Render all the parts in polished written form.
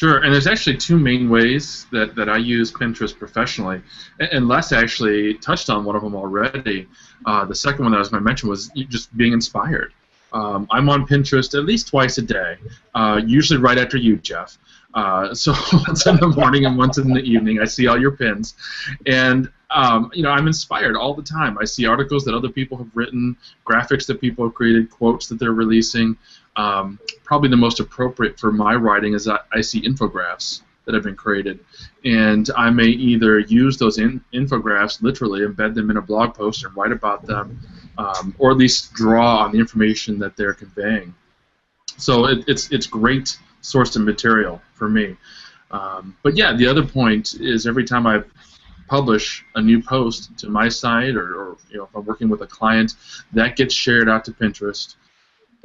Sure, and there's actually two main ways that I use Pinterest professionally, and Les actually touched on one of them already. The second one that I was going to mention was just being inspired. I'm on Pinterest at least twice a day, usually right after you, Jeff. So once in the morning and once in the evening. I see all your pins, and I'm inspired all the time. I see articles that other people have written, graphics that people have created, quotes that they're releasing. Probably the most appropriate for my writing is I see infographics that have been created, and I may either use those infographics literally, embed them in a blog post and write about them, or at least draw on the information that they're conveying. So it's great source of material for me. But yeah, the other point is every time I publish a new post to my site, or if I'm working with a client, that gets shared out to Pinterest.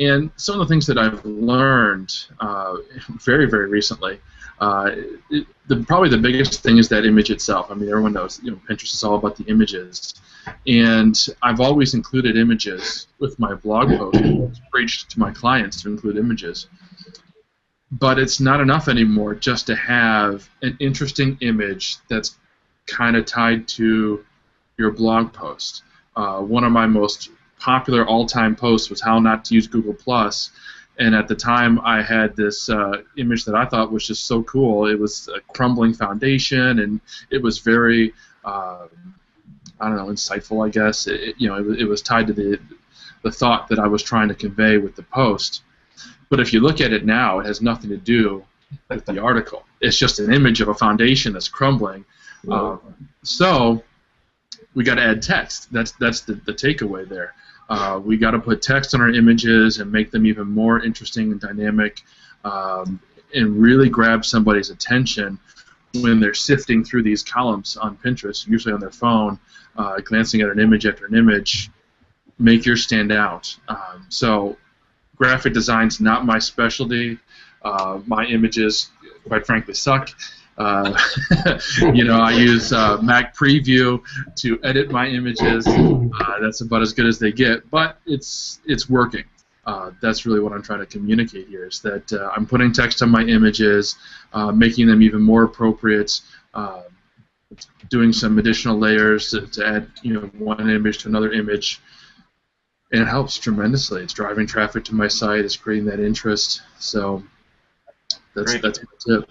And some of the things that I've learned very, very recently, probably the biggest thing is that image itself. I mean, everyone knows, Pinterest is all about the images. And I've always included images with my blog post. It's preached to my clients to include images. But it's not enough anymore just to have an interesting image that's kind of tied to your blog post. One of my most popular all-time posts was how not to use Google+, and at the time I had this image that I thought was just so cool. It was a crumbling foundation, and it was very, I don't know, insightful, I guess. It was tied to the thought that I was trying to convey with the post. But if you look at it now, it has nothing to do with the article. It's just an image of a foundation that's crumbling. So we got to add text. That's the takeaway there. We got to put text on our images and make them even more interesting and dynamic, and really grab somebody's attention when they're sifting through these columns on Pinterest, usually on their phone, glancing at an image after an image. Make yours stand out. So graphic design's not my specialty. My images, quite frankly, suck. I use Mac Preview to edit my images. That's about as good as they get, but it's working. That's really what I'm trying to communicate here, is that I'm putting text on my images, making them even more appropriate, doing some additional layers to add one image to another image, and it helps tremendously. It's driving traffic to my site. It's creating that interest. So that's my tip.